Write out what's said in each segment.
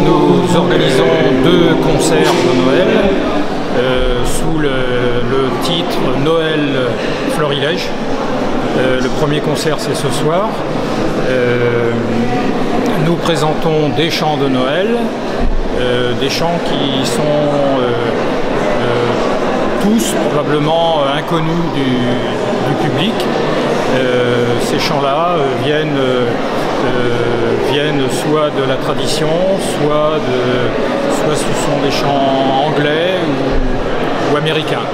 Nous organisons deux concerts de Noël sous le titre Noël Florilège. Le premier concert c'est ce soir. Nous présentons des chants de Noël, des chants qui sont tous probablement inconnus du public. Ces chants-là viennent soit de la tradition, soit ce sont des chants anglais ou américains.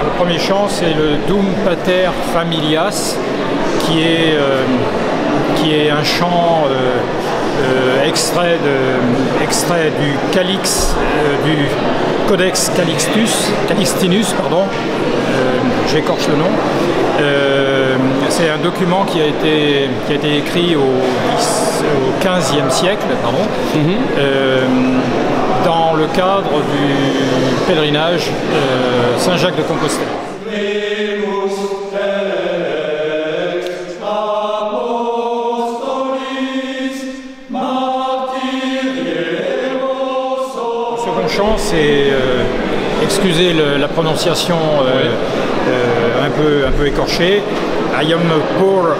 Le premier chant, c'est le Dum Pater Familias, qui est un chant extrait du Calix, du Codex Calixtinus, pardon, j'écorche le nom. C'est un document qui a été écrit au XVe siècle, dans le cadre du pèlerinage Saint-Jacques de Compostelle. Le second chant, c'est, excusez la prononciation un peu écorchée, I am a poor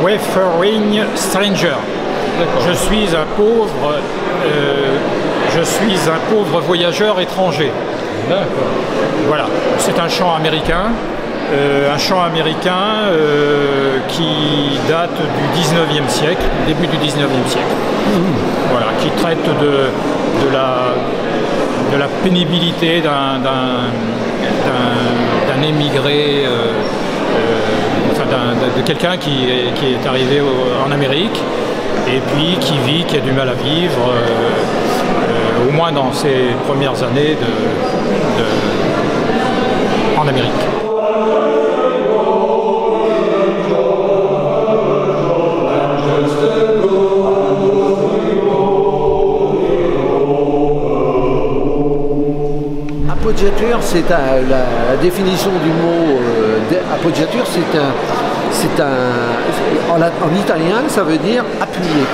wayfaring stranger. Je suis un pauvre voyageur étranger. Voilà, c'est un chant américain. Qui date du 19e siècle, début du 19e siècle. Voilà, qui traite de la pénibilité d'un émigré, de quelqu'un qui est arrivé en Amérique et puis qui a du mal à vivre, au moins dans ses premières années en Amérique. Appoggiature, c'est la définition du mot appoggiature, en italien, ça veut dire appuyer.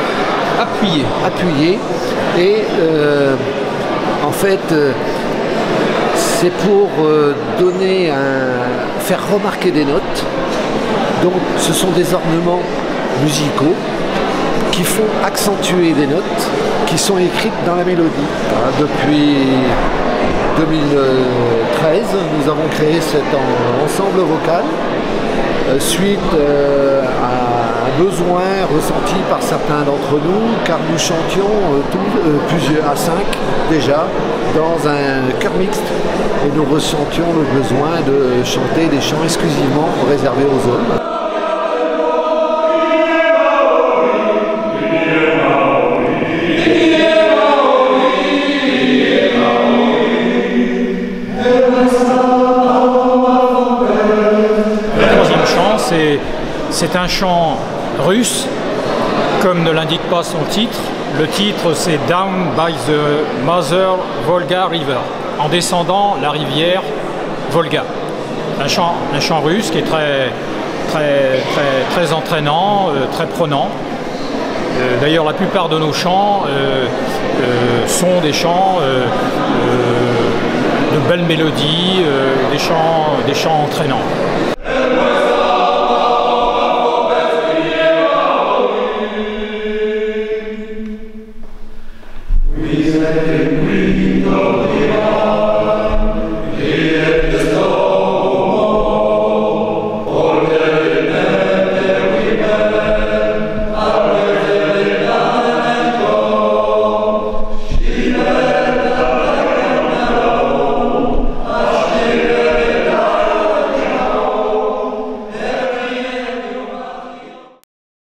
Appuyer. Et en fait, c'est pour faire remarquer des notes. Donc, ce sont des ornements musicaux qui font accentuer des notes qui sont écrites dans la mélodie. Depuis 2013, nous avons créé cet ensemble vocal suite à un besoin ressenti par certains d'entre nous, car nous chantions plusieurs, à 5 déjà, dans un chœur mixte, et nous ressentions le besoin de chanter des chants exclusivement réservés aux hommes. C'est un chant russe, comme ne l'indique pas son titre. Le titre c'est Down by the Mother Volga River, en descendant la rivière Volga. Un chant russe qui est très entraînant, très prenant. D'ailleurs, la plupart de nos chants sont des chants de belles mélodies, des chants entraînants. We